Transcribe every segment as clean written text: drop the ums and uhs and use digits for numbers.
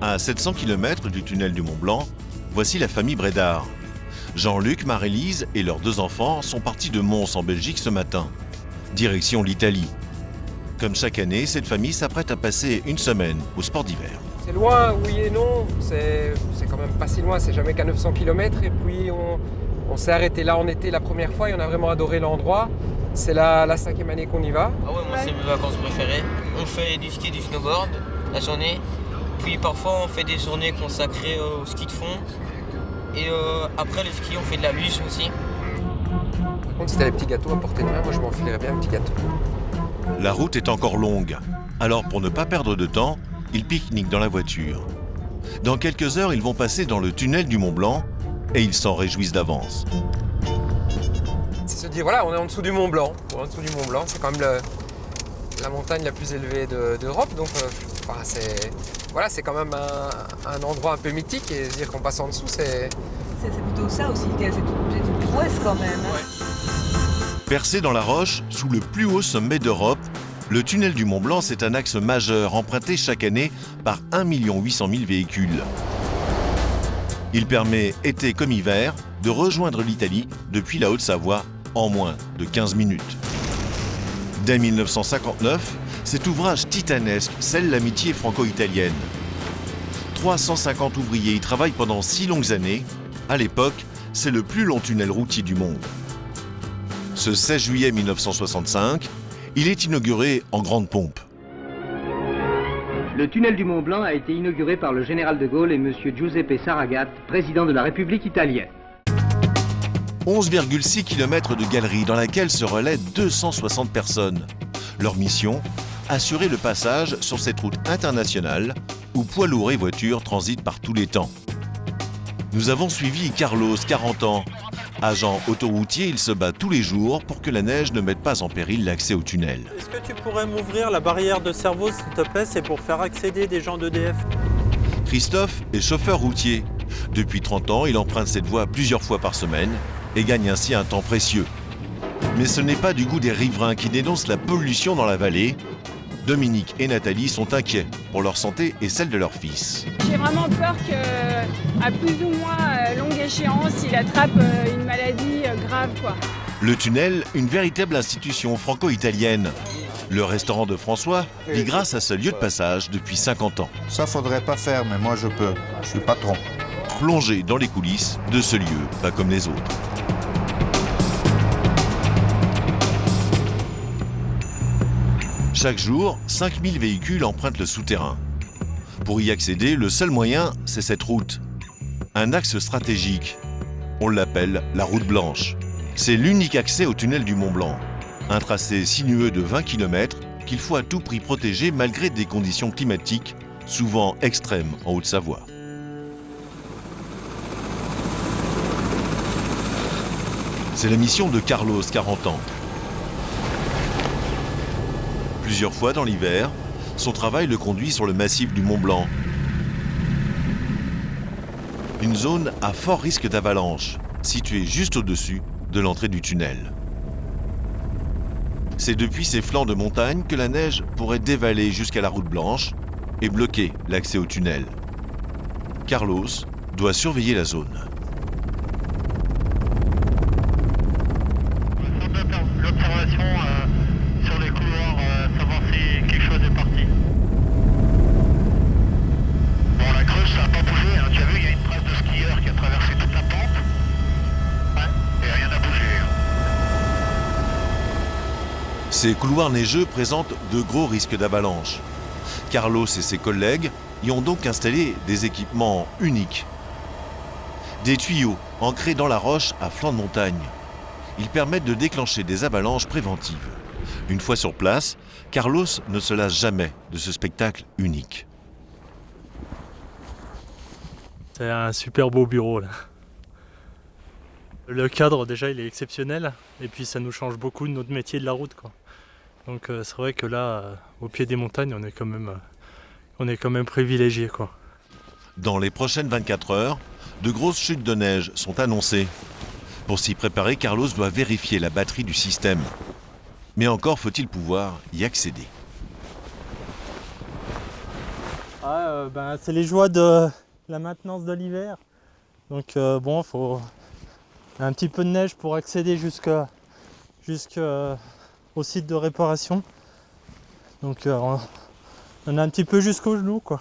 À 700 km du tunnel du Mont-Blanc, voici la famille Brédard. Jean-Luc, Marie-Lise et leurs 2 enfants sont partis de Mons en Belgique ce matin. Direction l'Italie. Comme chaque année, cette famille s'apprête à passer une semaine au sport d'hiver. C'est loin, oui et non. C'est quand même pas si loin, c'est jamais qu'à 900 km. Et puis on s'est arrêté là en été la première fois et on a vraiment adoré l'endroit. C'est la 5e année qu'on y va. Ah ouais, moi c'est mes vacances préférées. On fait du ski et du snowboard la journée. Puis parfois on fait des journées consacrées au ski de fond. Et après le ski on fait de la luge aussi. Par contre si t'as les petits gâteaux à portée de main, moi je m'enfilerais bien un petit gâteau. La route est encore longue. Alors pour ne pas perdre de temps, ils pique-niquent dans la voiture. Dans quelques heures, ils vont passer dans le tunnel du Mont-Blanc et ils s'en réjouissent d'avance. C'est se dire, voilà, on est en dessous du Mont-Blanc. En dessous du Mont-Blanc, c'est quand même la montagne la plus élevée d'Europe. Donc c'est quand même un endroit un peu mythique et se dire qu'on passe en dessous, c'est plutôt ça aussi, c'est une prouesse quand même. Ouais. Percé dans la roche, sous le plus haut sommet d'Europe, le tunnel du Mont-Blanc, c'est un axe majeur emprunté chaque année par 1 800 000 véhicules. Il permet, été comme hiver, de rejoindre l'Italie depuis la Haute-Savoie en moins de 15 minutes. Dès 1959, cet ouvrage titanesque scelle l'amitié franco-italienne. 350 ouvriers y travaillent pendant 6 longues années. À l'époque, c'est le plus long tunnel routier du monde. Ce 16 juillet 1965, il est inauguré en grande pompe. Le tunnel du Mont-Blanc a été inauguré par le général de Gaulle et M. Giuseppe Saragat, président de la République italienne. 11,6 km de galerie dans laquelle se relaient 260 personnes. Leur mission, assurer le passage sur cette route internationale où poids lourds et voitures transitent par tous les temps. Nous avons suivi Carlos, 40 ans. Agent autoroutier, il se bat tous les jours pour que la neige ne mette pas en péril l'accès au tunnel. Est-ce que tu pourrais m'ouvrir la barrière de cerveau, s'il te plaît? C'est pour faire accéder des gens d'EDF. Christophe est chauffeur routier. Depuis 30 ans, il emprunte cette voie plusieurs fois par semaine et gagne ainsi un temps précieux. Mais ce n'est pas du goût des riverains qui dénoncent la pollution dans la vallée. Dominique et Nathalie sont inquiets pour leur santé et celle de leur fils. J'ai vraiment peur qu'à plus ou moins longue échéance, il attrape une maladie grave, quoi. Le tunnel, une véritable institution franco-italienne. Le restaurant de François vit grâce à ce lieu de passage depuis 50 ans. Ça faudrait pas faire, mais moi je peux. Je suis patron. Plongé dans les coulisses de ce lieu, pas comme les autres. Chaque jour, 5000 véhicules empruntent le souterrain. Pour y accéder, le seul moyen, c'est cette route. Un axe stratégique. On l'appelle la route blanche. C'est l'unique accès au tunnel du Mont-Blanc. Un tracé sinueux de 20 km qu'il faut à tout prix protéger malgré des conditions climatiques souvent extrêmes en Haute-Savoie. C'est la mission de Carlos, 40 ans. Plusieurs fois dans l'hiver, son travail le conduit sur le massif du Mont-Blanc. Une zone à fort risque d'avalanche, située juste au-dessus de l'entrée du tunnel. C'est depuis ces flancs de montagne que la neige pourrait dévaler jusqu'à la route blanche et bloquer l'accès au tunnel. Carlos doit surveiller la zone. L'observation sur les couloirs, savoir si quelque chose est parti. Bon, la creuse, ça n'a pas bougé, hein. Tu as vu, il y a une trace de skieur qui a traversé toute la pente. Ouais, et rien n'a bougé. Ces couloirs neigeux présentent de gros risques d'avalanche. Carlos et ses collègues y ont donc installé des équipements uniques. Des tuyaux ancrés dans la roche à flanc de montagne. Ils permettent de déclencher des avalanches préventives. Une fois sur place, Carlos ne se lasse jamais de ce spectacle unique. C'est un super beau bureau là. Le cadre déjà il est exceptionnel et puis ça nous change beaucoup de notre métier de la route, quoi. Donc c'est vrai que là, au pied des montagnes, on est quand même privilégié, quoi. Dans les prochaines 24 heures, de grosses chutes de neige sont annoncées. Pour s'y préparer, Carlos doit vérifier la batterie du système. Mais encore faut-il pouvoir y accéder. C'est les joies de la maintenance de l'hiver. Donc bon, faut un petit peu de neige pour accéder jusqu'au site de réparation. Donc on a un petit peu jusqu'au genou, quoi.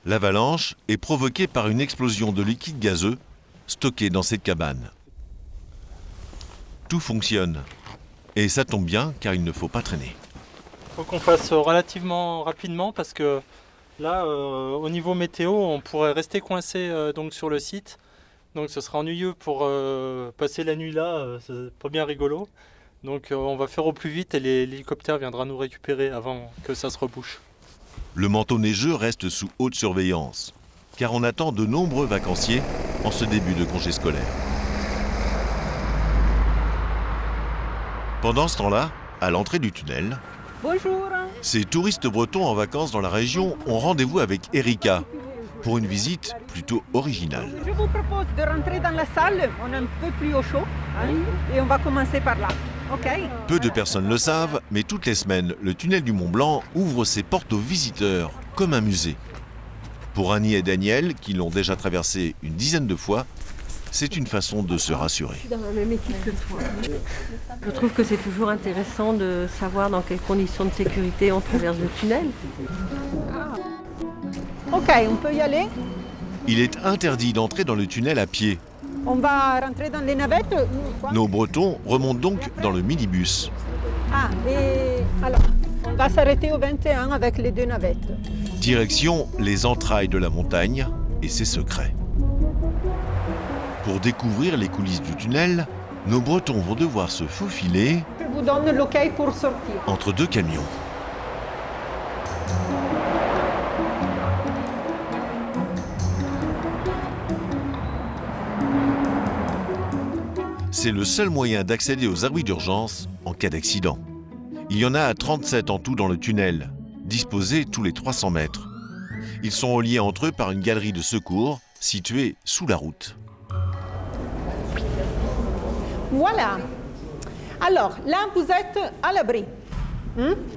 L'avalanche est provoquée par une explosion de liquide gazeux stocké dans cette cabane. Tout fonctionne. Et ça tombe bien car il ne faut pas traîner. Il faut qu'on fasse relativement rapidement parce que là, au niveau météo, on pourrait rester coincé donc sur le site. Donc ce sera ennuyeux pour passer la nuit là, c'est pas bien rigolo. Donc on va faire au plus vite et l'hélicoptère viendra nous récupérer avant que ça se rebouche. Le manteau neigeux reste sous haute surveillance, car on attend de nombreux vacanciers en ce début de congé scolaire. Pendant ce temps-là, à l'entrée du tunnel, Bonjour. ces touristes bretons en vacances dans la région ont rendez-vous avec Erika pour une visite plutôt originale. Je vous propose de rentrer dans la salle, on est un peu plus au chaud, et on va commencer par là. Ok. Peu de personnes le savent, mais toutes les semaines, le tunnel du Mont Blanc ouvre ses portes aux visiteurs, comme un musée. Pour Annie et Daniel, qui l'ont déjà traversé une dizaine de fois, c'est une façon de se rassurer. Je suis dans la même équipe que toi. Je trouve que c'est toujours intéressant de savoir dans quelles conditions de sécurité on traverse le tunnel. Ok, on peut y aller. Il est interdit d'entrer dans le tunnel à pied. On va rentrer dans les navettes ou quoi? Nos Bretons remontent donc dans le minibus. Ah, et alors, on va s'arrêter au 21 avec les 2 navettes. Direction les entrailles de la montagne et ses secrets. Pour découvrir les coulisses du tunnel, nos Bretons vont devoir se faufiler Je vous donne l'ok pour sortir. entre 2 camions. C'est le seul moyen d'accéder aux abris d'urgence en cas d'accident. Il y en a 37 en tout dans le tunnel, disposés tous les 300 mètres. Ils sont reliés entre eux par une galerie de secours située sous la route. Voilà. Alors, là, vous êtes à l'abri.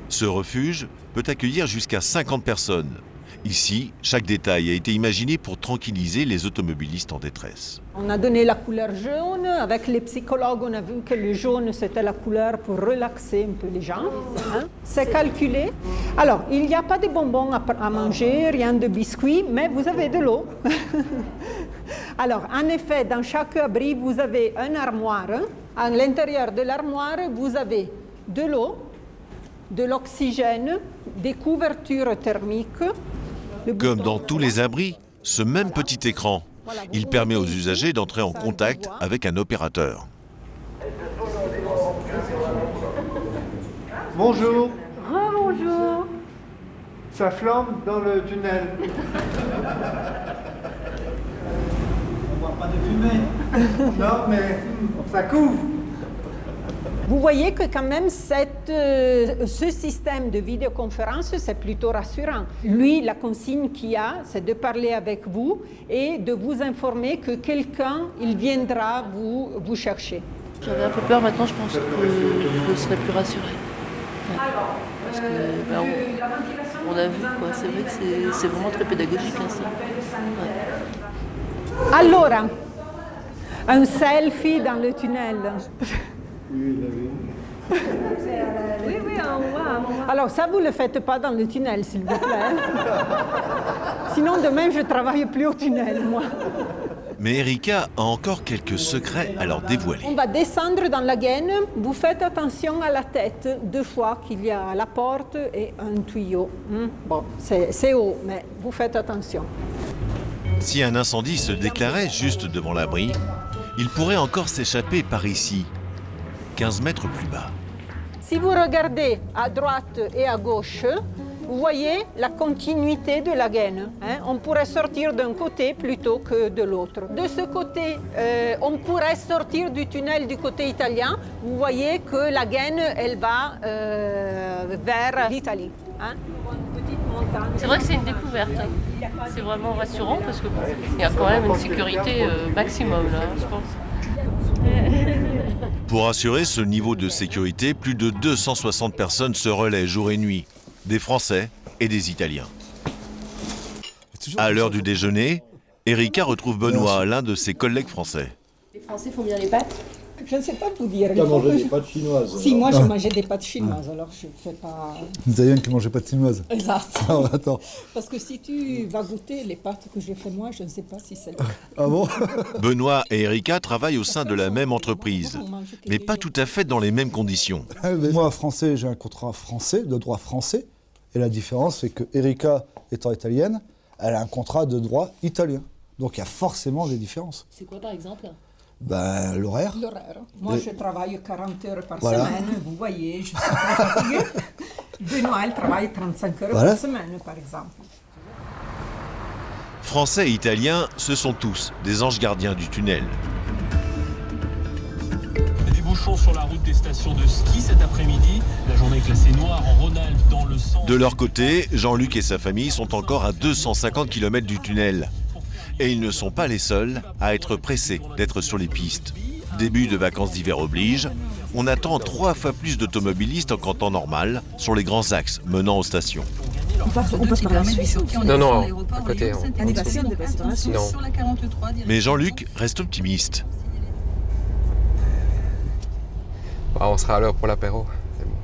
Ce refuge peut accueillir jusqu'à 50 personnes. Ici, chaque détail a été imaginé pour tranquilliser les automobilistes en détresse. On a donné la couleur jaune. Avec les psychologues, on a vu que le jaune, c'était la couleur pour relaxer un peu les gens. C'est calculé. Alors, il n'y a pas de bonbons à manger, rien de biscuits, mais vous avez de l'eau. Alors, en effet, dans chaque abri, vous avez une armoire. À l'intérieur de l'armoire, vous avez de l'eau, de l'oxygène, des couvertures thermiques. Comme dans tous les abris, ce même petit écran, il permet aux usagers d'entrer en contact avec un opérateur. Bonjour. Rebonjour. Ça flambe dans le tunnel. On voit pas de fumée. Non, mais ça couvre. Vous voyez que quand même, ce système de vidéoconférence, c'est plutôt rassurant. Lui, la consigne qu'il a, c'est de parler avec vous et de vous informer que quelqu'un, il viendra vous chercher. J'avais un peu peur, maintenant je pense que je serai plus rassurée. Ouais. Parce que on a vu, quoi. C'est vrai que c'est vraiment très pédagogique, hein, ça. Ouais. Allora, un selfie dans le tunnel. Oui, on voit. Alors ça, vous ne le faites pas dans le tunnel, s'il vous plaît. Sinon, demain, je ne travaille plus au tunnel, moi. Mais Erika a encore quelques secrets à leur dévoiler. On va descendre dans la gaine. Vous faites attention à la tête. 2 fois qu'il y a la porte et un tuyau. Bon, c'est haut, mais vous faites attention. Si un incendie se déclarait juste devant l'abri, il pourrait encore s'échapper par ici, 15 mètres plus bas. Si vous regardez à droite et à gauche, vous voyez la continuité de la gaine. On pourrait sortir d'un côté plutôt que de l'autre. De ce côté, on pourrait sortir du tunnel du côté italien. Vous voyez que la gaine, elle va vers l'Italie. C'est vrai que c'est une découverte. C'est vraiment rassurant parce qu'il y a quand même une sécurité maximum, là, je pense. Pour assurer ce niveau de sécurité, plus de 260 personnes se relaient jour et nuit, des Français et des Italiens. À l'heure du déjeuner, Erika retrouve Benoît, l'un de ses collègues français. Les Français font bien les pâtes? Je ne sais pas vous dire. Tu as mangé des pâtes chinoises? Si, moi je mangeais des pâtes chinoises, alors je ne fais pas... Italienne qui ne mangeait pas de chinoise. Exact. Ah, attends. Parce que si tu vas goûter les pâtes que j'ai fait moi, je ne sais pas si c'est... Ah bon? Benoît et Erika travaillent au sein de la même entreprise, mais pas tout à fait dans les mêmes conditions. Moi, français, j'ai un contrat français, de droit français. Et la différence, c'est que Erika, étant italienne, elle a un contrat de droit italien. Donc il y a forcément des différences. C'est quoi par exemple? Ben, l'horaire. L'horaire. Moi, je travaille 40 heures par Voilà. semaine, vous voyez, je suis très fatiguée. Benoît, elle travaille 35 heures Voilà. par semaine, par exemple. Français et Italiens, ce sont tous des anges gardiens du tunnel. Des bouchons sur la route des stations de ski cet après-midi. La journée est classée noire en Rhône-Alpes dans le centre. De leur côté, Jean-Luc et sa famille sont encore à 250 km du tunnel. Et ils ne sont pas les seuls à être pressés d'être sur les pistes. Début de vacances d'hiver oblige, on attend 3 fois plus d'automobilistes qu'en temps normal sur les grands axes menant aux stations. On passe par la Suisse. Non, à côté. Annulation de passe dans la Suisse Non. sur la 43. Mais Jean-Luc reste optimiste. On sera à l'heure pour l'apéro. C'est bon.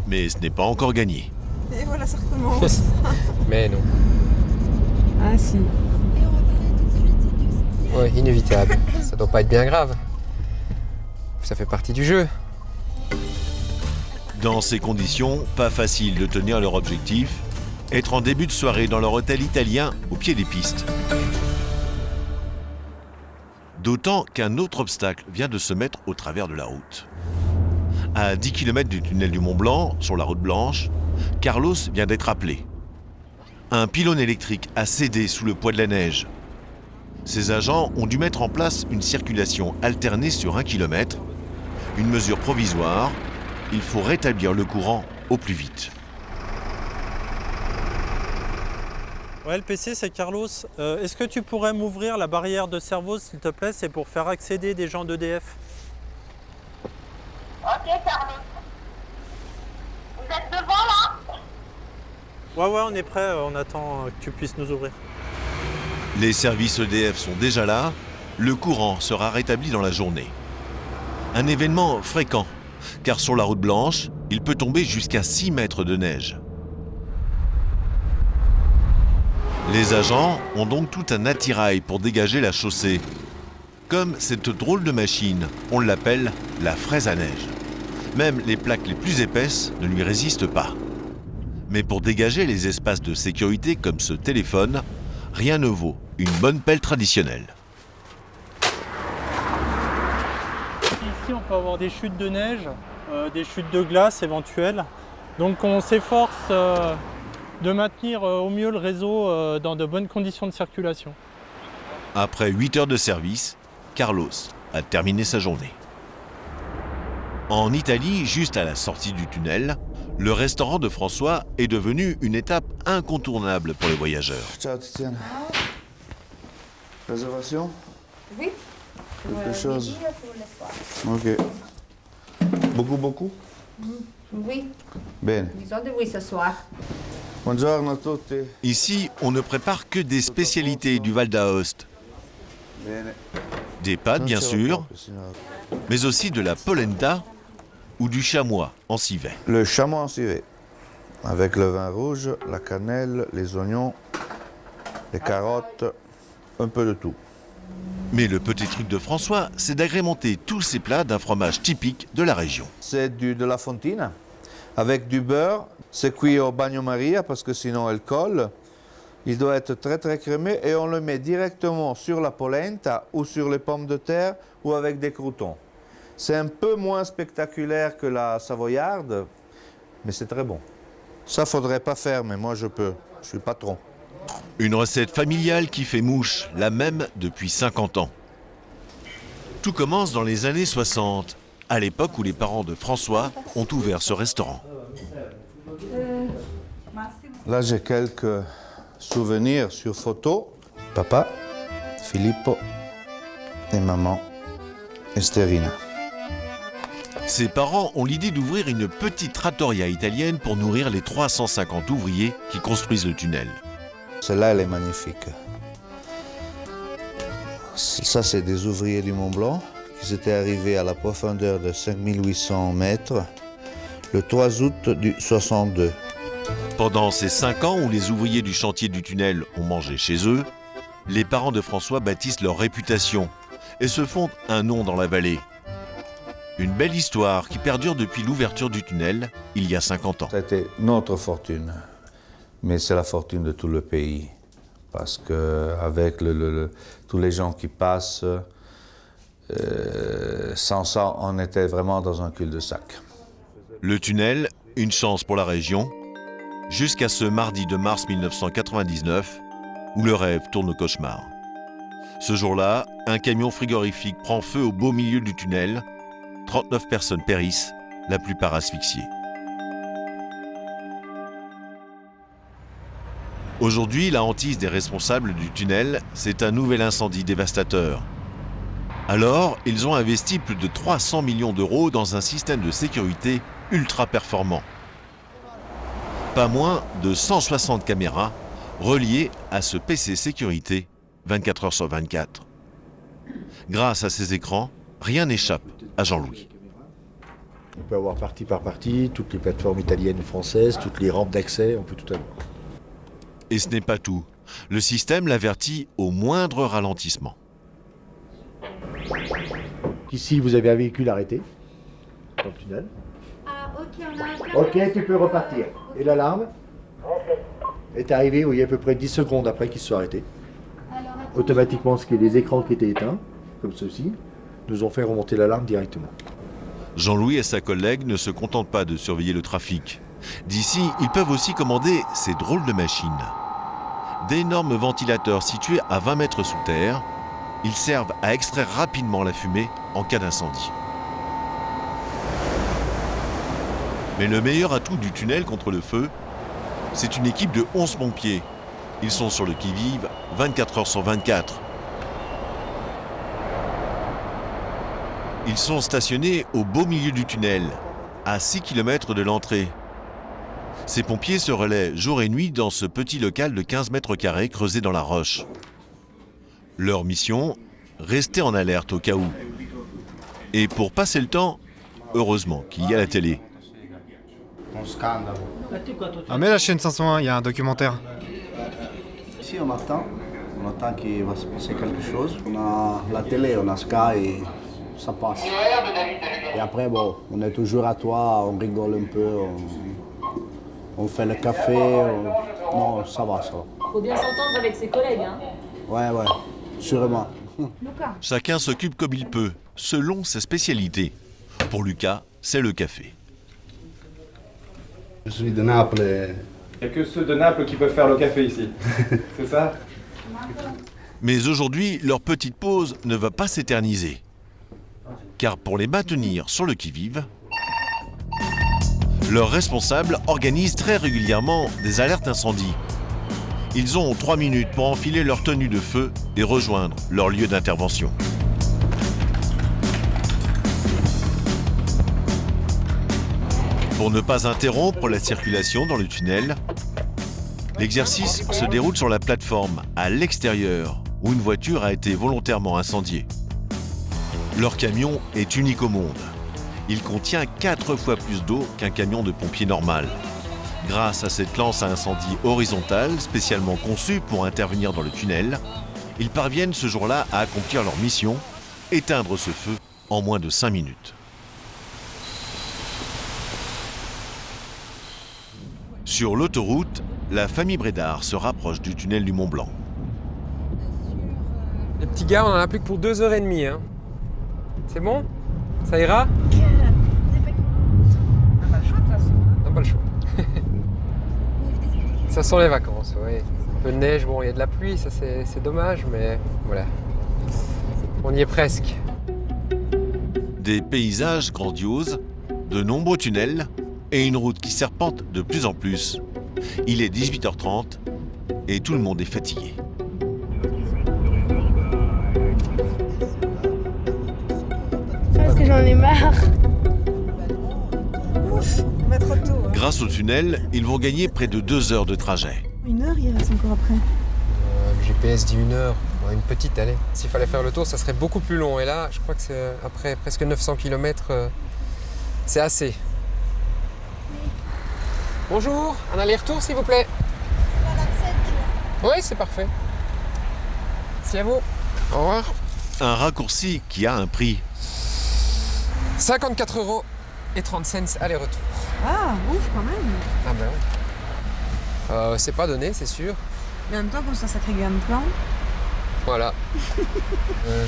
Mais ce n'est pas encore gagné. Et voilà, ça recommence. Mais non. Ah si. Ouais, inévitable. Ça doit pas être bien grave. Ça fait partie du jeu. Dans ces conditions, pas facile de tenir leur objectif, être en début de soirée dans leur hôtel italien au pied des pistes. D'autant qu'un autre obstacle vient de se mettre au travers de la route. À 10 km du tunnel du Mont-Blanc, sur la route blanche, Carlos vient d'être appelé. Un pylône électrique a cédé sous le poids de la neige. Ces agents ont dû mettre en place une circulation alternée sur 1 km, une mesure provisoire. Il faut rétablir le courant au plus vite. Ouais, le PC, c'est Carlos. Est-ce que tu pourrais m'ouvrir la barrière de Servoz, s'il te plaît? C'est pour faire accéder des gens d'EDF. Ok, Carlos. Vous êtes devant là? Ouais, on est prêt. On attend que tu puisses nous ouvrir. Les services EDF sont déjà là. Le courant sera rétabli dans la journée. Un événement fréquent, car sur la route blanche, il peut tomber jusqu'à 6 mètres de neige. Les agents ont donc tout un attirail pour dégager la chaussée. Comme cette drôle de machine, on l'appelle la fraise à neige. Même les plaques les plus épaisses ne lui résistent pas. Mais pour dégager les espaces de sécurité comme ce téléphone, rien ne vaut une bonne pelle traditionnelle. Ici, on peut avoir des chutes de neige, des chutes de glace éventuelles. Donc on s'efforce de maintenir au mieux le réseau dans de bonnes conditions de circulation. Après 8 heures de service, Carlos a terminé sa journée. En Italie, juste à la sortie du tunnel, le restaurant de François est devenu une étape incontournable pour les voyageurs. Ciao Tiziane. Réservation? Oui. Quelque chose? Pour le soir. Ok. Beaucoup? Oui. Bene. Bisogno di voi ce soir. Buongiorno a tutti. Ici, on ne prépare que des spécialités du Val d'Aoste. Bene. Des pâtes, bien sûr, mais aussi de la polenta ou du chamois en civet. Le chamois en civet, avec le vin rouge, la cannelle, les oignons, les carottes, un peu de tout. Mais le petit truc de François, c'est d'agrémenter tous ces plats d'un fromage typique de la région. C'est de la fontina, avec du beurre. C'est cuit au bagnomaria parce que sinon elle colle. Il doit être très très crémeux et on le met directement sur la polenta ou sur les pommes de terre ou avec des croûtons. C'est un peu moins spectaculaire que la savoyarde, mais c'est très bon. Ça faudrait pas faire, mais moi je peux. Je suis patron. Une recette familiale qui fait mouche, la même depuis 50 ans. Tout commence dans les années 60, à l'époque où les parents de François ont ouvert ce restaurant. Là j'ai quelques souvenirs sur photo. Papa, Filippo et maman Esterina. Ses parents ont l'idée d'ouvrir une petite trattoria italienne pour nourrir les 350 ouvriers qui construisent le tunnel. Celle-là, elle est magnifique. Ça, c'est des ouvriers du Mont Blanc qui étaient arrivés à la profondeur de 5800 mètres le 3 août 1962. Pendant ces 5 ans où les ouvriers du chantier du tunnel ont mangé chez eux, les parents de François bâtissent leur réputation et se font un nom dans la vallée. Une belle histoire qui perdure depuis l'ouverture du tunnel il y a 50 ans. C'était notre fortune, mais c'est la fortune de tout le pays. Parce qu'avec tous les gens qui passent, sans ça, on était vraiment dans un cul-de-sac. Le tunnel, une chance pour la région, jusqu'à ce mardi de mars 1999, où le rêve tourne au cauchemar. Ce jour-là, un camion frigorifique prend feu au beau milieu du tunnel. 39 personnes périssent, la plupart asphyxiées. Aujourd'hui, la hantise des responsables du tunnel, c'est un nouvel incendie dévastateur. Alors, ils ont investi plus de 300 millions d'euros dans un système de sécurité ultra performant. Pas moins de 160 caméras reliées à ce PC sécurité 24 heures sur 24. Grâce à ces écrans, rien n'échappe à Jean-Louis. On peut avoir partie par partie, toutes les plateformes italiennes ou françaises, toutes les rampes d'accès, on peut tout avoir. Et ce n'est pas tout. Le système l'avertit au moindre ralentissement. Ici, vous avez un véhicule arrêté dans le tunnel. Ok, tu peux repartir. Et l'alarme est arrivée, oui, à peu près 10 secondes après qu'il soit arrêté. Automatiquement, ce qui est des écrans qui étaient éteints, comme ceci, nous ont fait remonter l'alarme directement. Jean-Louis et sa collègue ne se contentent pas de surveiller le trafic. D'ici, ils peuvent aussi commander ces drôles de machines. D'énormes ventilateurs situés à 20 mètres sous terre, ils servent à extraire rapidement la fumée en cas d'incendie. Mais le meilleur atout du tunnel contre le feu, c'est une équipe de 11 pompiers. Ils sont sur le qui-vive 24 heures sur 24. Ils sont stationnés au beau milieu du tunnel, à 6 km de l'entrée. Ces pompiers se relaient jour et nuit dans ce petit local de 15 mètres carrés creusé dans la roche. Leur mission, rester en alerte au cas où. Et pour passer le temps, heureusement qu'il y a la télé. Ah mais la chaîne 501, il y a un documentaire. Ici on attend qu'il va se passer quelque chose. On a la télé, on a Sky et ça passe. Et après bon, on est toujours à toi, on rigole un peu, on fait le café, non ça va. Faut bien s'entendre avec ses collègues, hein. Ouais, sûrement. Chacun s'occupe comme il peut, selon ses spécialités. Pour Lucas, c'est le café. Je suis de Naples. Il n'y a que ceux de Naples qui peuvent faire le café ici. C'est ça? Mais aujourd'hui, leur petite pause ne va pas s'éterniser. Car pour les maintenir sur le qui-vive, leurs responsables organisent très régulièrement des alertes incendie. Ils ont 3 minutes pour enfiler leur tenue de feu et rejoindre leur lieu d'intervention. Pour ne pas interrompre la circulation dans le tunnel, l'exercice se déroule sur la plateforme, à l'extérieur, où une voiture a été volontairement incendiée. Leur camion est unique au monde. Il contient 4 fois plus d'eau qu'un camion de pompier normal. Grâce à cette lance à incendie horizontale, spécialement conçue pour intervenir dans le tunnel, ils parviennent ce jour-là à accomplir leur mission, éteindre ce feu en moins de 5 minutes. Sur l'autoroute, la famille Brédard se rapproche du tunnel du Mont Blanc. Les petits gars, on en a plus que pour 2h30. Hein. C'est bon? Ça ira? On n'a pas le choix. Ça sent les vacances, oui. Un peu de neige, bon, il y a de la pluie, ça c'est dommage, mais voilà. On y est presque. Des paysages grandioses, de nombreux tunnels et une route qui serpente de plus en plus. Il est 18h30 et tout le monde est fatigué. Parce que j'en ai marre. Ouf, on va trop tôt. Hein. Grâce au tunnel, ils vont gagner près de 2 heures de trajet. 1 heure, il reste encore après. Le GPS dit 1 heure. Ouais, une petite, allez. S'il fallait faire le tour, ça serait beaucoup plus long. Et là, je crois que c'est après presque 900 km, c'est assez. Bonjour, un aller-retour s'il vous plaît. Oui, c'est parfait. Merci à vous. Au revoir. Un raccourci qui a un prix. 54 € et 30 cents aller-retour. Ah, ouf quand même. Ah ben oui. C'est pas donné, c'est sûr. Mais en même temps, comme c'est un sacré gain de plan. Voilà.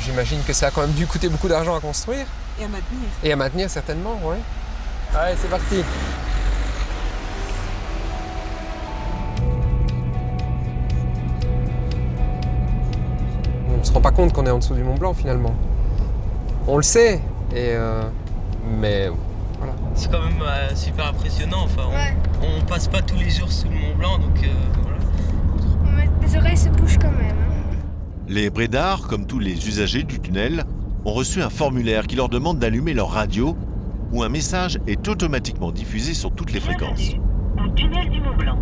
J'imagine que ça a quand même dû coûter beaucoup d'argent à construire. Et à maintenir. Et à maintenir certainement, oui. Allez, c'est parti. On ne se rend pas compte qu'on est en dessous du Mont Blanc finalement. On le sait, mais voilà. C'est quand même super impressionnant. Enfin, on passe pas tous les jours sous le Mont Blanc, donc voilà. Mes oreilles se bougent quand même. Les brédards, comme tous les usagers du tunnel, ont reçu un formulaire qui leur demande d'allumer leur radio où un message est automatiquement diffusé sur toutes les fréquences. Au tunnel du Mont Blanc,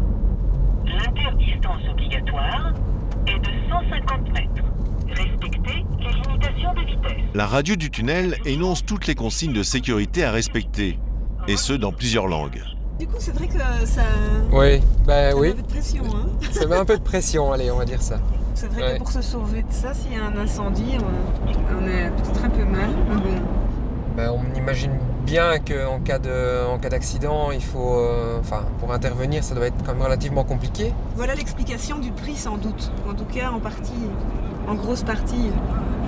l'interdistance obligatoire est de 150 mètres. Respectez les limitations de vitesse. La radio du tunnel énonce toutes les consignes de sécurité à respecter, et ce dans plusieurs langues. Du coup, c'est vrai que ça... Oui, ça oui. met un peu de pression, hein. Ça met un peu de pression, allez, on va dire ça. C'est vrai que pour se sauver de ça, s'il y a un incendie, on est peut-être un peu mal, mais bon. On imagine bien qu'en cas d'accident, il faut... pour intervenir, ça doit être quand même relativement compliqué. Voilà l'explication du prix, sans doute. En tout cas, en grosse partie,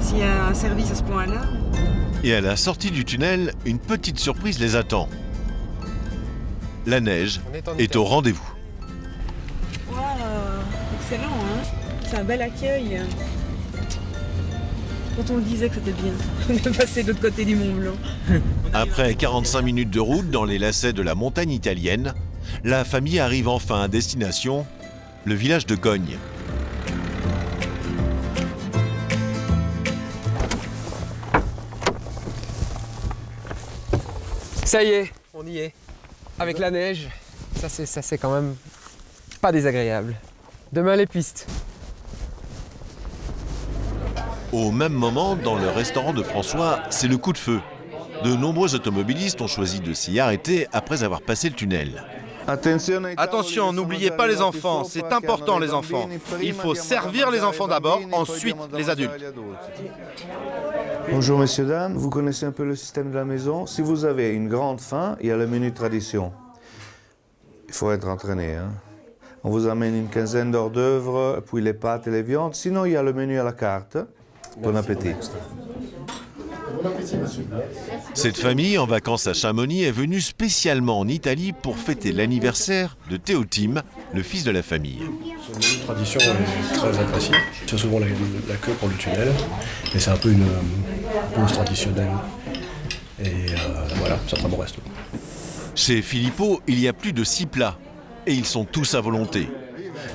s'il y a un service à ce point-là. Et à la sortie du tunnel, une petite surprise les attend. La neige est au rendez-vous. Wow, excellent, hein. C'est un bel accueil. Quand on le disait que c'était bien de passer de l'autre côté du Mont Blanc. Après 45 minutes de route dans les lacets de la montagne italienne, la famille arrive enfin à destination, le village de Gogne. Ça y est, on y est. Avec la neige, ça c'est quand même pas désagréable. Demain les pistes. Au même moment, dans le restaurant de François, c'est le coup de feu. De nombreux automobilistes ont choisi de s'y arrêter après avoir passé le tunnel. Attention, n'oubliez pas les enfants, c'est important les enfants. Il faut servir les enfants d'abord, ensuite les adultes. Bonjour messieurs, dames, vous connaissez un peu le système de la maison. Si vous avez une grande faim, il y a le menu tradition. Il faut être entraîné, hein. On vous amène une quinzaine d'hors d'œuvre, puis les pâtes et les viandes. Sinon, il y a le menu à la carte. Bon appétit. Cette famille, en vacances à Chamonix, est venue spécialement en Italie pour fêter l'anniversaire de Théo Tim, le fils de la famille. C'est une tradition très appréciée. C'est souvent la queue pour le tunnel, et c'est un peu une pause traditionnelle. Et voilà, c'est très bon resto. Chez Filippo, il y a plus de 6 plats, et ils sont tous à volonté.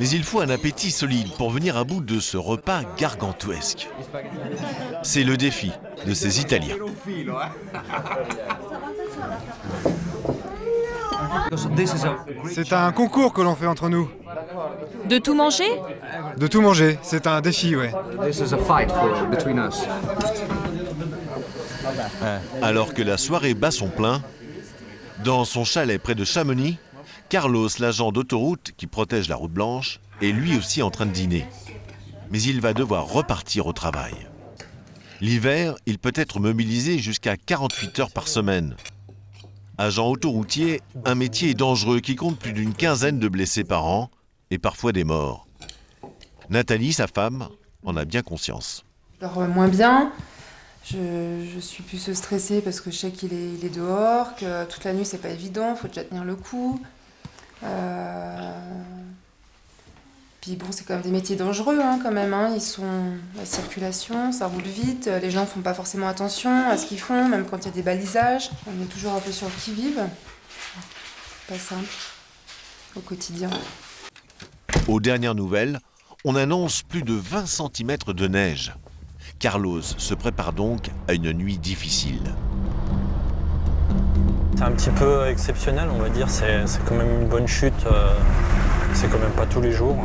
Mais il faut un appétit solide pour venir à bout de ce repas gargantuesque. C'est le défi de ces Italiens. C'est un concours que l'on fait entre nous. De tout manger ? De tout manger, c'est un défi, ouais. Alors que la soirée bat son plein, dans son chalet près de Chamonix, Carlos, l'agent d'autoroute qui protège la route blanche, est lui aussi en train de dîner. Mais il va devoir repartir au travail. L'hiver, il peut être mobilisé jusqu'à 48 heures par semaine. Agent autoroutier, un métier dangereux qui compte plus d'une quinzaine de blessés par an et parfois des morts. Nathalie, sa femme, en a bien conscience. Je dors moins bien. Je suis plus stressée parce que je sais qu'il est dehors, que toute la nuit c'est pas évident, il faut déjà tenir le coup. Puis bon, c'est quand même des métiers dangereux quand même, hein. La circulation, ça roule vite, les gens font pas forcément attention à ce qu'ils font, même quand il y a des balisages. On est toujours un peu sur le qui-vive. Pas simple au quotidien. Aux dernières nouvelles, on annonce plus de 20 cm de neige. Carlos se prépare donc à une nuit difficile. C'est un petit peu exceptionnel, on va dire. C'est quand même une bonne chute C'est quand même pas tous les jours.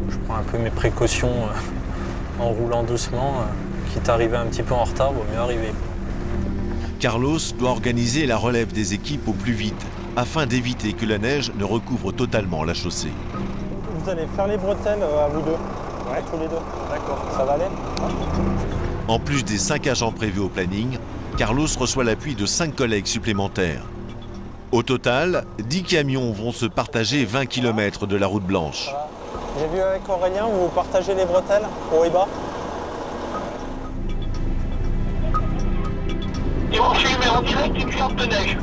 Je prends un peu mes précautions en roulant doucement. Quitte à arriver un petit peu en retard, vaut mieux arriver. Carlos doit organiser la relève des équipes au plus vite, afin d'éviter que la neige ne recouvre totalement la chaussée. Vous allez faire les bretelles à vous deux? Ouais, tous les deux. D'accord. Ça va aller? En plus des 5 agents prévus au planning, Carlos reçoit l'appui de 5 collègues supplémentaires. Au total, 10 camions vont se partager 20 km de la route blanche. J'ai vu avec Aurélien, vous partagez les bretelles, haut et bas? En direct d'une carte de neige.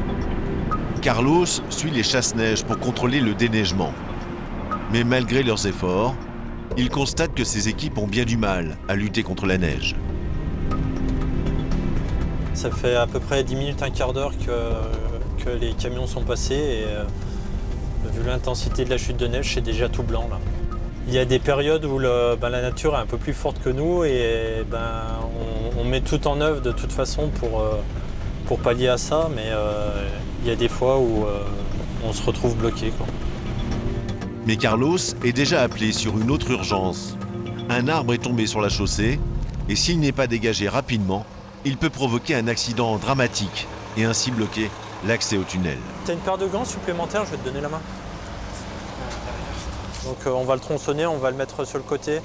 Carlos suit les chasse-neige pour contrôler le déneigement. Mais malgré leurs efforts, il constate que ses équipes ont bien du mal à lutter contre la neige. Ça fait à peu près 10 minutes, un quart d'heure que les camions sont passés et vu l'intensité de la chute de neige, c'est déjà tout blanc là. Il y a des périodes où la nature est un peu plus forte que nous et on met tout en œuvre de toute façon pour pallier à ça, mais il y a des fois où on se retrouve bloqué, quoi. Mais Carlos est déjà appelé sur une autre urgence. Un arbre est tombé sur la chaussée et s'il n'est pas dégagé rapidement, il peut provoquer un accident dramatique et ainsi bloquer l'accès au tunnel. T'as une paire de gants supplémentaires, je vais te donner la main. Donc on va le tronçonner, on va le mettre sur le côté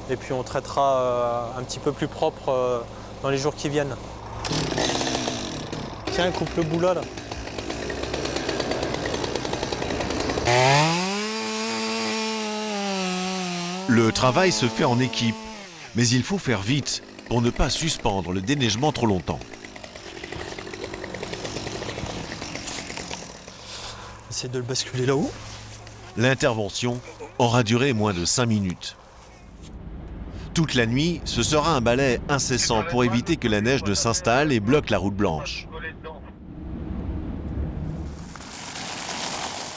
et puis on traitera un petit peu plus propre dans les jours qui viennent. Tiens, coupe le bout là. Le travail se fait en équipe, mais il faut faire vite pour ne pas suspendre le déneigement trop longtemps. Essaye de le basculer là-haut. L'intervention aura duré moins de 5 minutes. Toute la nuit, ce sera un balai incessant pour éviter que la neige ne s'installe et bloque la route blanche.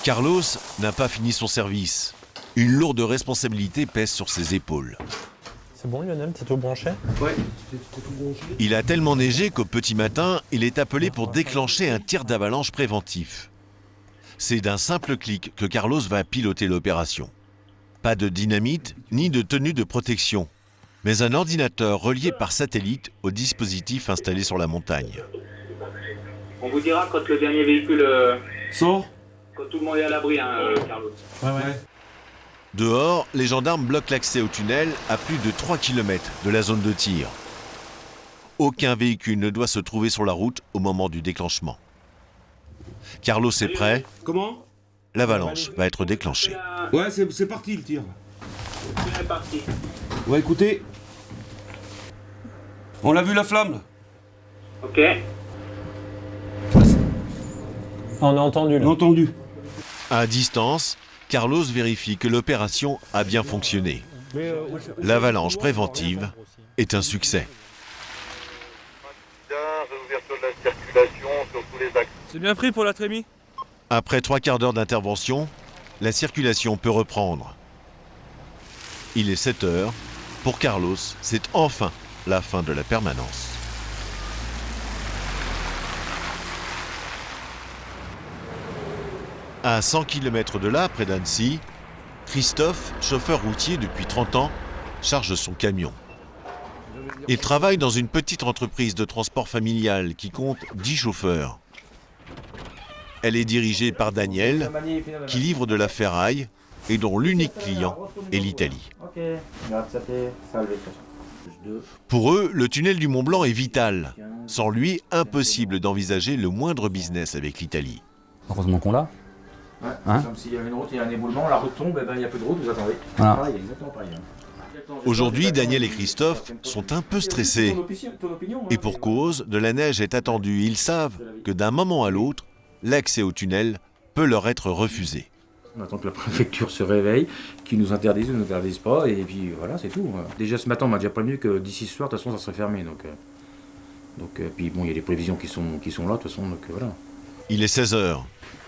Carlos n'a pas fini son service. Une lourde responsabilité pèse sur ses épaules. C'est bon Lionel, t'es tout branché? Ouais, t'es tout branché. Il a tellement neigé qu'au petit matin, il est appelé pour déclencher un tir d'avalanche préventif. C'est d'un simple clic que Carlos va piloter l'opération. Pas de dynamite ni de tenue de protection, mais un ordinateur relié par satellite au dispositif installé sur la montagne. On vous dira quand le dernier véhicule sort. Quand tout le monde est à l'abri, Carlos. Ouais. Dehors, les gendarmes bloquent l'accès au tunnel à plus de 3 km de la zone de tir. Aucun véhicule ne doit se trouver sur la route au moment du déclenchement. Carlos est prêt. Comment? L'avalanche va être déclenchée. Ouais, c'est parti le tir. C'est parti. Ouais, écoutez. On l'a vu la flamme? Ok. On a entendu là. On a entendu. À distance, Carlos vérifie que l'opération a bien fonctionné. L'avalanche préventive est un succès. C'est bien pris pour la trémie. Après 3 quarts d'heure d'intervention, la circulation peut reprendre. Il est 7 heures. Pour Carlos, c'est enfin la fin de la permanence. À 100 km de là, près d'Annecy, Christophe, chauffeur routier depuis 30 ans, charge son camion. Il travaille dans une petite entreprise de transport familial qui compte 10 chauffeurs. Elle est dirigée par Daniel, qui livre de la ferraille et dont l'unique client est l'Italie. Pour eux, le tunnel du Mont Blanc est vital. Sans lui, impossible d'envisager le moindre business avec l'Italie. Heureusement qu'on l'a. Ouais, Hein? comme s'il y avait une route, il y a un éboulement, la route tombe, il n'y a plus de route, vous attendez. Voilà. Pareil, exactement pareil. Aujourd'hui, Daniel et Christophe sont un peu stressés. Et pour cause, de la neige est attendue. Ils savent que d'un moment à l'autre, l'accès au tunnel peut leur être refusé. On attend que la préfecture se réveille, qu'ils nous interdisent ou ne nous interdisent pas, et puis voilà, c'est tout. Déjà ce matin, on m'a déjà prévenu que d'ici ce soir, de toute façon, ça serait fermé. Donc puis bon, il y a des prévisions qui sont là, de toute façon, donc voilà. Il est 16h.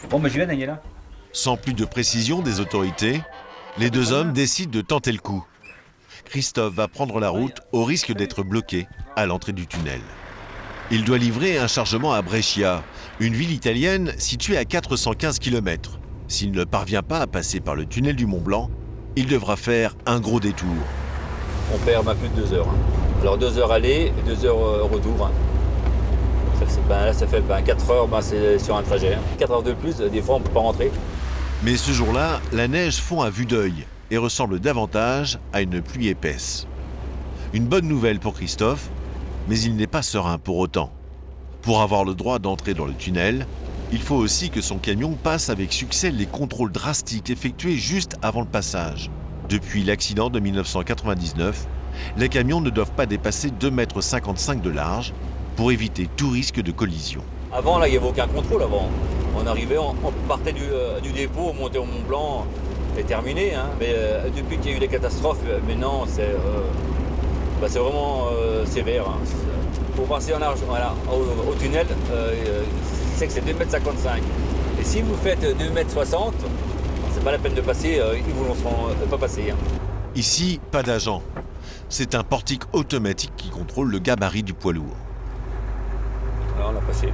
Bon, j'y vais, Daniela. Sans plus de précision des autorités, les deux hommes décident de tenter le coup. Christophe va prendre la route au risque d'être bloqué à l'entrée du tunnel. Il doit livrer un chargement à Brescia, une ville italienne située à 415 km. S'il ne parvient pas à passer par le tunnel du Mont Blanc, il devra faire un gros détour. On perd plus de 2 heures. Alors 2 heures aller et 2 heures retour. Là, ça fait 4 heures, c'est sur un trajet. 4 heures de plus, des fois on ne peut pas rentrer. Mais ce jour-là, la neige fond à vue d'œil et ressemble davantage à une pluie épaisse. Une bonne nouvelle pour Christophe, mais il n'est pas serein pour autant. Pour avoir le droit d'entrer dans le tunnel, il faut aussi que son camion passe avec succès les contrôles drastiques effectués juste avant le passage. Depuis l'accident de 1999, les camions ne doivent pas dépasser 2,55 m de large pour éviter tout risque de collision. Avant, là, il n'y avait aucun contrôle avant. On arrivait, on partait du dépôt, on montait au Mont Blanc, c'est terminé. Hein. Mais depuis qu'il y a eu les catastrophes, maintenant, c'est vraiment sévère. Hein. Pour passer en large, au tunnel, c'est que c'est 2,55 m. Et si vous faites 2,60 m, c'est pas la peine de passer, ils ne vous laisseront pas passer. Hein. Ici, pas d'agent. C'est un portique automatique qui contrôle le gabarit du poids lourd. Là, on a passé.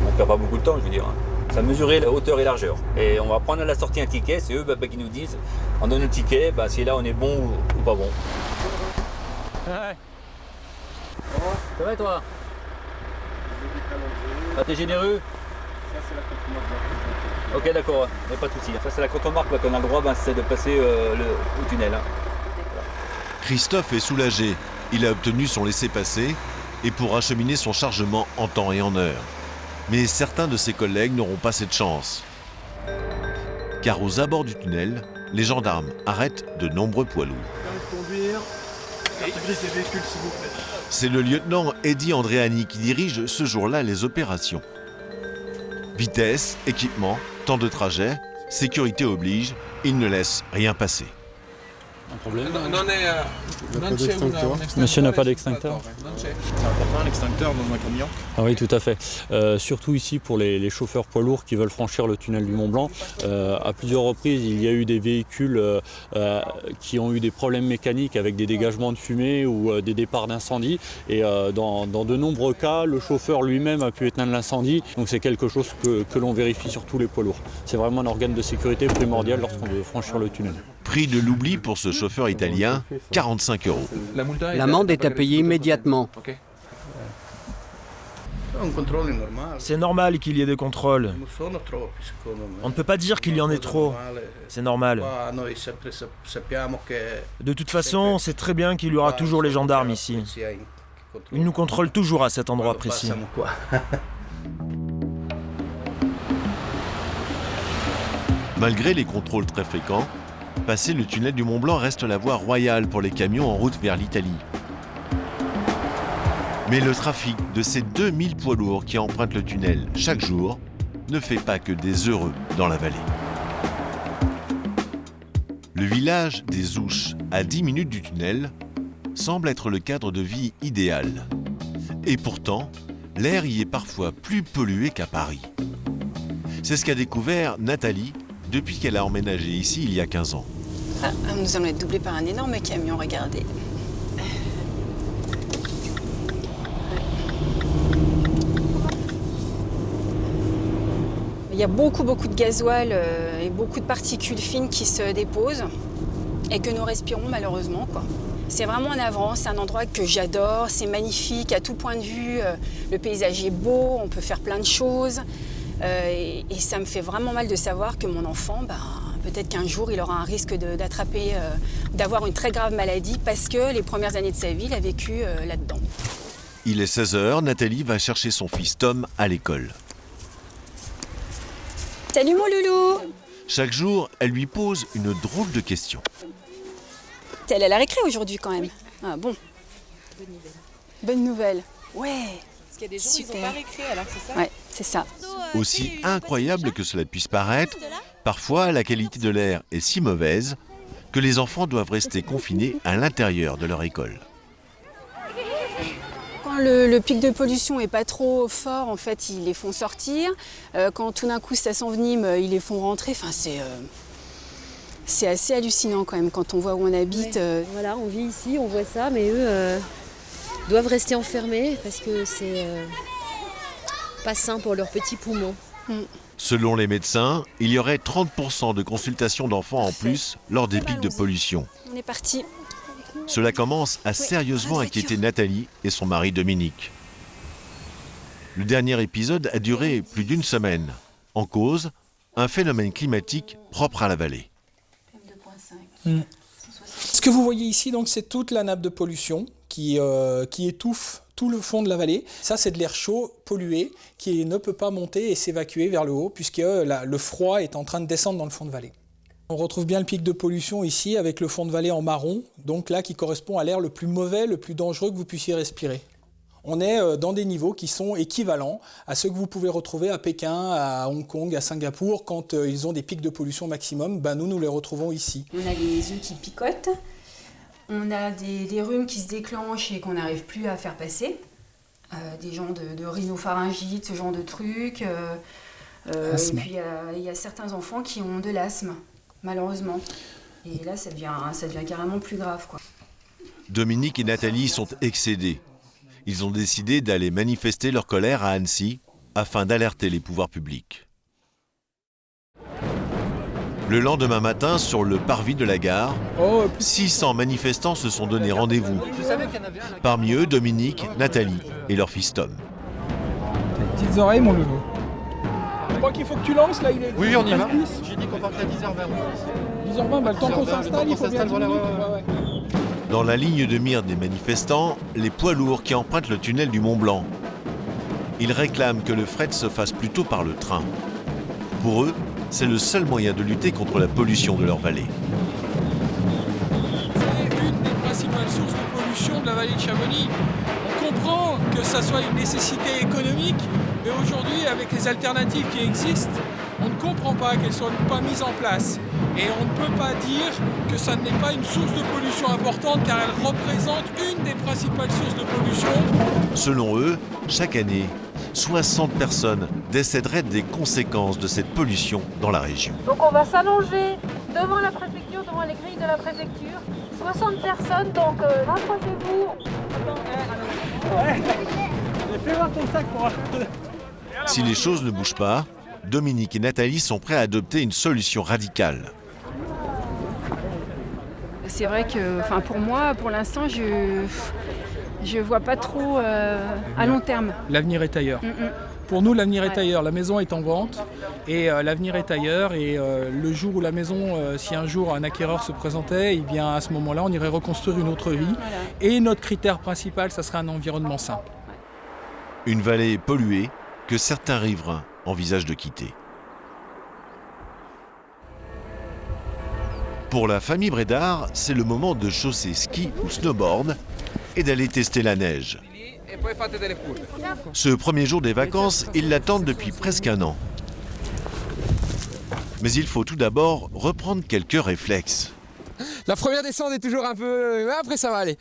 On ne perd pas beaucoup de temps, je veux dire. Ça mesurait la hauteur et largeur. Et on va prendre à la sortie un ticket, c'est eux qui nous disent, on donne le ticket, si là on est bon ou pas bon. Ouais. Ça va toi? T'es généreux? Ça c'est la contre-marque. Ok d'accord, mais pas de soucis. Ça c'est la contre-marque qu'on a le droit, c'est de passer au tunnel. Hein. Christophe est soulagé. Il a obtenu son laissez-passer et pour acheminer son chargement en temps et en heure. Mais certains de ses collègues n'auront pas cette chance. Car aux abords du tunnel, les gendarmes arrêtent de nombreux poids lourds. C'est le lieutenant Eddie Andréani qui dirige ce jour-là les opérations. Vitesse, équipement, temps de trajet, sécurité oblige, il ne laisse rien passer. Un problème? Monsieur n'a pas d'extincteur? Un extincteur dans un camion? Ah oui, tout à fait. Surtout ici pour les chauffeurs poids lourds qui veulent franchir le tunnel du Mont Blanc. À plusieurs reprises, il y a eu des véhicules qui ont eu des problèmes mécaniques avec des dégagements de fumée ou des départs d'incendie. Et dans de nombreux cas, le chauffeur lui-même a pu éteindre l'incendie. Donc c'est quelque chose que l'on vérifie sur tous les poids lourds. C'est vraiment un organe de sécurité primordial lorsqu'on veut franchir le tunnel. Prix de l'oubli pour ce chauffeur italien, 45 €. L'amende est à payer immédiatement. C'est normal qu'il y ait des contrôles. On ne peut pas dire qu'il y en ait trop. C'est normal. De toute façon, on sait très bien qu'il y aura toujours les gendarmes ici. Ils nous contrôlent toujours à cet endroit précis. Malgré les contrôles très fréquents, passer le tunnel du Mont Blanc reste la voie royale pour les camions en route vers l'Italie. Mais le trafic de ces 2000 poids lourds qui empruntent le tunnel chaque jour ne fait pas que des heureux dans la vallée. Le village des Ouches, à 10 minutes du tunnel, semble être le cadre de vie idéal. Et pourtant, l'air y est parfois plus pollué qu'à Paris. C'est ce qu'a découvert Nathalie depuis qu'elle a emménagé ici il y a 15 ans. Ah, nous allons être doublés par un énorme camion, regardez. Il y a beaucoup de gasoil et beaucoup de particules fines qui se déposent et que nous respirons malheureusement, quoi. C'est vraiment navrant, c'est un endroit que j'adore, c'est magnifique à tout point de vue, le paysage est beau, on peut faire plein de choses et ça me fait vraiment mal de savoir que mon enfant, peut-être qu'un jour il aura un risque d'attraper, d'avoir une très grave maladie parce que les premières années de sa vie il a vécu là-dedans. Il est 16 h, Nathalie va chercher son fils Tom à l'école. Salut mon loulou! Chaque jour, elle lui pose une drôle de question. T'es allé à la récré aujourd'hui quand même? Ah bon. Bonne nouvelle. Ouais. Parce qu'il y a des jours où ils n'ont pas récré, alors c'est ça? Ouais, c'est ça. Aussi incroyable que cela puisse paraître, parfois la qualité de l'air est si mauvaise que les enfants doivent rester confinés à l'intérieur de leur école. Quand le pic de pollution n'est pas trop fort, en fait, ils les font sortir. Quand tout d'un coup ça s'envenime, ils les font rentrer. Enfin, c'est assez hallucinant quand même quand on voit où on habite. Ouais. Voilà, on vit ici, on voit ça, mais eux doivent rester enfermés parce que c'est pas sain pour leurs petits poumons. Selon les médecins, il y aurait 30% de consultations d'enfants en plus lors des pics de pollution. On est parti. Cela commence à sérieusement inquiéter Nathalie et son mari Dominique. Le dernier épisode a duré plus d'une semaine. En cause, un phénomène climatique propre à la vallée. Ce que vous voyez ici, donc, c'est toute la nappe de pollution qui étouffe tout le fond de la vallée. Ça, c'est de l'air chaud pollué qui ne peut pas monter et s'évacuer vers le haut puisque le froid est en train de descendre dans le fond de vallée. On retrouve bien le pic de pollution ici avec le fond de vallée en marron, donc là qui correspond à l'air le plus mauvais, le plus dangereux que vous puissiez respirer. On est dans des niveaux qui sont équivalents à ceux que vous pouvez retrouver à Pékin, à Hong Kong, à Singapour, quand ils ont des pics de pollution maximum. Nous les retrouvons ici. On a les yeux qui picotent, on a des rhumes qui se déclenchent et qu'on n'arrive plus à faire passer, des gens de rhinopharyngite, ce genre de trucs. Et puis il y a certains enfants qui ont de l'asthme, malheureusement. Et là, ça devient carrément plus grave, quoi. Dominique et Nathalie sont excédés. Ils ont décidé d'aller manifester leur colère à Annecy afin d'alerter les pouvoirs publics. Le lendemain matin, sur le parvis de la gare, 600 manifestants se sont donné rendez-vous. Parmi eux, Dominique, Nathalie et leur fils Tom. Petites oreilles, mon loulou. Je crois qu'il faut que tu lances, là, il est... Oui, on y va. J'ai dit qu'on partait à 10h20. 10h20, le temps qu'on s'installe, il faut bien 10 minutes. Dans la ligne de mire des manifestants, les poids lourds qui empruntent le tunnel du Mont-Blanc. Ils réclament que le fret se fasse plutôt par le train. Pour eux, c'est le seul moyen de lutter contre la pollution de leur vallée. C'est une des principales sources de pollution de la vallée de Chamonix. On comprend que ça soit une nécessité économique, mais aujourd'hui, avec les alternatives qui existent, on ne comprend pas qu'elles ne soient pas mises en place. Et on ne peut pas dire que ça n'est pas une source de pollution importante, car elle représente une des principales sources de pollution. Selon eux, chaque année, 60 personnes décéderaient des conséquences de cette pollution dans la région. Donc on va s'allonger devant la préfecture, devant les grilles de la préfecture. 60 personnes, donc rapprochez-vous. Fais voir ton sac pour... Si les choses ne bougent pas, Dominique et Nathalie sont prêts à adopter une solution radicale. C'est vrai que, pour moi, pour l'instant, je vois pas trop à long terme. L'avenir est ailleurs. Pour nous, l'avenir est ailleurs. La maison est en vente et l'avenir est ailleurs. Et le jour où la maison, si un jour un acquéreur se présentait, eh bien à ce moment-là, on irait reconstruire une autre vie. Voilà. Et notre critère principal, ça serait un environnement sain. Une vallée polluée que certains riverains envisagent de quitter. Pour la famille Brédard, c'est le moment de chausser ski ou snowboard et d'aller tester la neige. Ce premier jour des vacances, ils l'attendent depuis presque un an. Mais il faut tout d'abord reprendre quelques réflexes. La première descente est toujours un peu... Mais après ça va aller.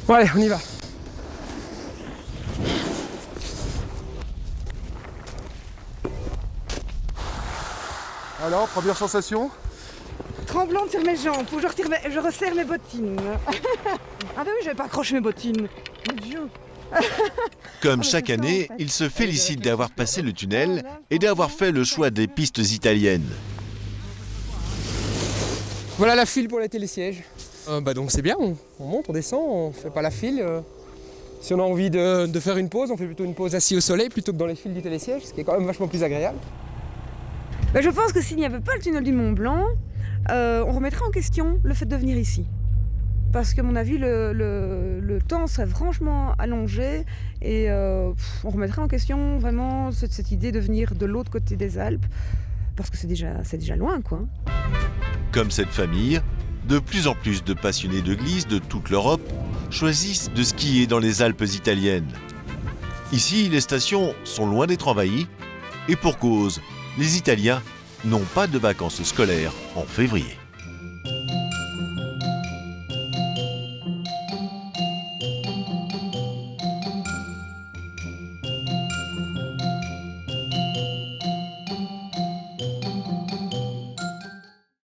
Bon allez, on y va. Alors, première sensation? Tremblante sur mes jambes, faut que je resserre mes bottines. Ah bah oui, j'avais pas accroché mes bottines. Mon Dieu. Comme chaque année, ils se félicitent d'avoir passé le tunnel et d'avoir fait le choix des pistes italiennes. Voilà la file pour les télésièges. Donc c'est bien, on monte, on descend, on fait pas la file. Si on a envie de faire une pause, on fait plutôt une pause assis au soleil plutôt que dans les files du télésiège, ce qui est quand même vachement plus agréable. Je pense que s'il n'y avait pas le tunnel du Mont-Blanc, on remettrait en question le fait de venir ici. Parce qu'à mon avis, le temps serait franchement allongé et on remettrait en question vraiment cette idée de venir de l'autre côté des Alpes, parce que c'est déjà loin, quoi. Comme cette famille, de plus en plus de passionnés de glisse de toute l'Europe choisissent de skier dans les Alpes italiennes. Ici, les stations sont loin d'être envahies et pour cause, les Italiens n'ont pas de vacances scolaires en février.